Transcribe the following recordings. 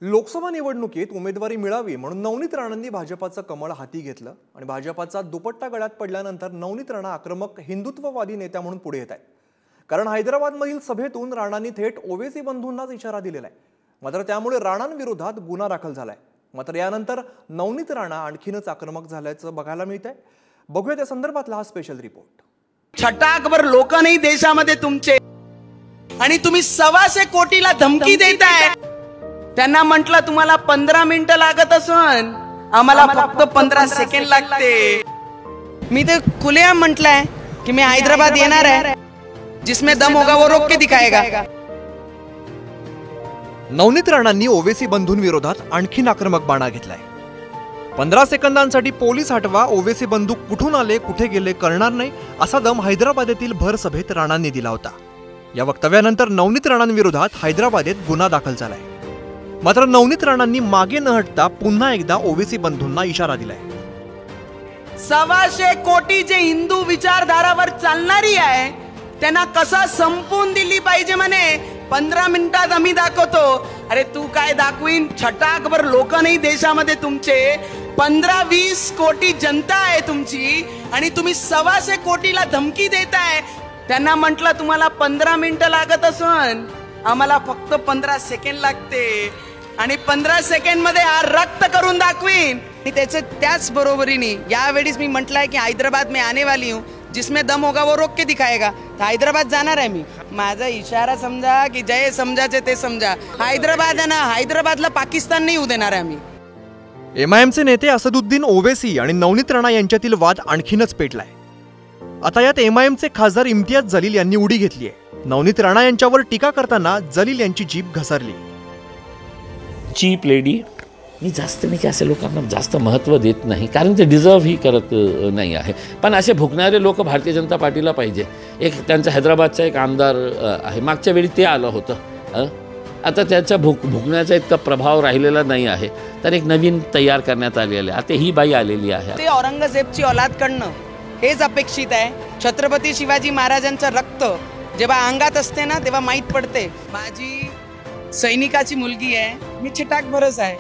लोकसभा निवडणुकीत उमेदवारी मिळावी म्हणून नवनीत राणांनी भाजपाचं कमळ हाती घेतलं आणि भाजपाचा दुपट्टा गळ्यात पडल्यानंतर नवनीत राणा आक्रमक हिंदुत्ववादी नेत्या म्हणून पुढे येत आहेत। कारण हैदराबादमधील सभेतून राणांनी थेट ओवेसी बंधूंनाच इशारा दिलेला आहे। मात्र त्यामुळे राणांविरोधात गुन्हा दाखल झालाय। मात्र यानंतर नवनीत राणा आणखीनच आक्रमक झाल्याचं बघायला मिळतंय। बघूया त्या संदर्भातला हा स्पेशल रिपोर्ट। छटाकभर लोक नाही देशामध्ये तुमचे आणि तुम्ही 125 कोटीला धमकी देताय। त्यांना म्हटलं तुम्हाला 15 मिनिटं लागत असन, आम्हाला फक्त 15 सेकंड लागते। मी ते खुलेआम म्हटलंय की मी हैदराबाद येणार आहे, जिसमें दम होगा वो रोक के दिखाएगा। नवनीत राणांनी ओवेसी बंधूंविरोधात आणखीन आक्रमक बाणा घेतलाय। 15 सेकंदांसाठी पोलीस हटवा, ओवेसी बंधू कुठून आले कुठे गेले कळणार नाही असा दम हैदराबादेतील भर सभेत राणांनी दिला होता। या वक्तव्यानंतर नवनीत राणांविरोधात हैदराबादेत गुन्हा दाखल झालाय। मात्र नवनीत राणांनी मागे न हटता पुन्हा एकदा ओवेसी बंधूंना इशारा दिलाय। 125 कोटी जे हिंदू विचारधारावर चालणारी आहे त्यांना कसा संपून दिली पाहिजे म्हणे। 15 मिनिटात आम्ही दाखवतो। अरे तू काय दाखवीन? छटाकभर लोक नाही देशामध्ये तुमचे, 15-20 कोटी जनता आहे तुमची आणि तुम्ही 125 कोटीला धमकी देताय। त्यांना म्हटलं तुम्हाला 15 मिनिटं लागत असन, आम्हाला फक्त 15 सेकंड लागते आणि 15 सेकंड मध्ये हा रक्त करून दाखवीन। त्याच बरोबरीने यावेळीच मी म्हटलंय की हैदराबाद में आने वाली हूँ, जिसमें दम होगा वो रोक के दिखाएगा। हैदराबाद जाणार आहे मी। माझा इशारा समजा की जय समजाचे ते समजा। हैदराबाद आहे ना, हैदराबादला पाकिस्तान नाही होऊ देणार आहे आम्ही। एमआयएमचे नेते असदुद्दीन ओवेसी आणि नवनीत राणा यांच्यातील वाद आणखीनच पेटलाय। आता यात एमआयएमचे खासदार इम्तियाज जलील यांनी उडी घेतली आहे। नवनीत राणा यांच्यावर टीका करताना जलील यांची जीभ घसरली। चीप लेडी मी जास्त नाही की असे लोकांना जास्त महत्त्व देत नाही, कारण ते डिझर्वही करत नाही आहे। पण असे भुकणारे लोक भारतीय जनता पार्टीला पाहिजे। एक त्यांचा हैदराबादचा एक आमदार आहे, मागच्या वेळी ते आलं होतं, आता त्याचा भुकण्याचा इतका प्रभाव राहिलेला नाही आहे, तर एक नवीन तयार करण्यात आलेले आता ही बाई आलेली आहे। ते औरंगजेबची औलाद कडनं हेच अपेक्षित आहे। छत्रपती शिवाजी महाराजांचं रक्त जेव्हा अंगात असते ना तेव्हा माहीत पडते। माझी सैनिकाची मुलगी आहे, मी छटाक भरस आहे,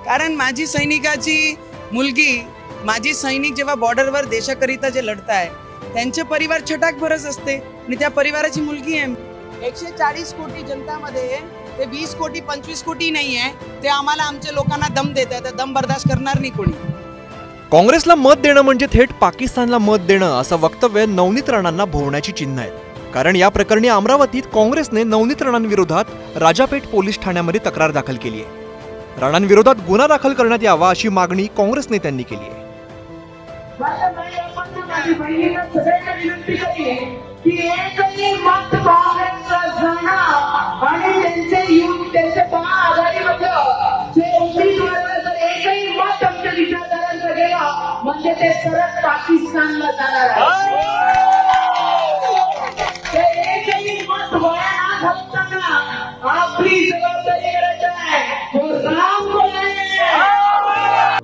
कारण माझी सैनिकाची मुलगी, माझी सैनिक जेव्हा बॉर्डरवर देशाकरिता जे लढताय त्यांचे परिवार छटाक भरस असते आणि त्या परिवाराची मुलगी आहे। 140 कोटी जनतामध्ये ते 20 कोटी 25 कोटी नाही आहे, ते आम्हाला आमच्या लोकांना दम देत आहे, दम बर्दाश्त करणार नाही कोणी। काँग्रेसला मत देणं म्हणजे थेट पाकिस्तानला मत देणं असं वक्तव्य नवनीत राणांना भोवण्याची चिन्ह आहेत। कारण या प्रकरणी अमरावतीत काँग्रेसने नवनीत राणांविरोधात राजापेठ पोलीस ठाण्यामध्ये तक्रार दाखल केली आहे। राणांविरोधात गुन्हा दाखल करण्यात यावा अशी मागणी काँग्रेस नेत्यांनी केली आहे। म्हणजे ते सरळ पाकिस्तानला जाणार आहे।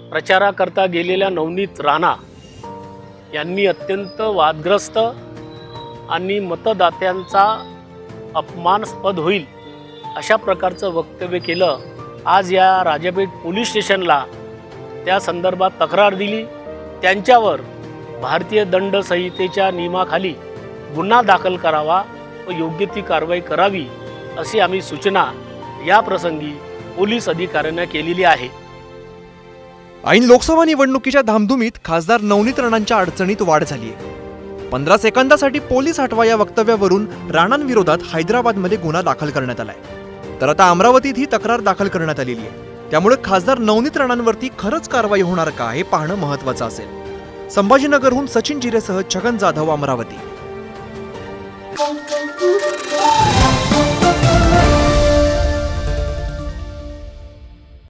प्रचाराकरता गेलेल्या नवनीत राणा यांनी अत्यंत वादग्रस्त आणि मतदात्यांचा अपमानास्पद होईल अशा प्रकारचं वक्तव्य केलं। आज या राजापेठ पोलीस स्टेशनला त्या संदर्भात तक्रार दिली। त्यांच्यावर भारतीय दंड संहितेच्या नियमाखाली गुन्हा दाखल करावा व योग्य ती कारवाई करावी अशी आम्ही सूचना या प्रसंगी पोलीस अधिकाऱ्यांना केलेली आहे। ऐन लोकसभा निवडणुकीच्या धामधुमीत खासदार नवनीत राणांच्या अडचणीत वाढ झाली आहे। 15 सेकंदासाठी पोलीस हटवा या वक्तव्यावरून राणांविरोधात हैदराबादमध्ये गुन्हा दाखल करण्यात आलाय, तर आता अमरावतीत ही तक्रार दाखल करण्यात आलेली आहे। त्यामुळे खासदार नवनीत राणांवरती खरंच कारवाई होणार का हे पाहणं महत्त्वाचं असेल। संभाजीनगरहून सचिन जिरेसह छगन जाधव, अमरावती।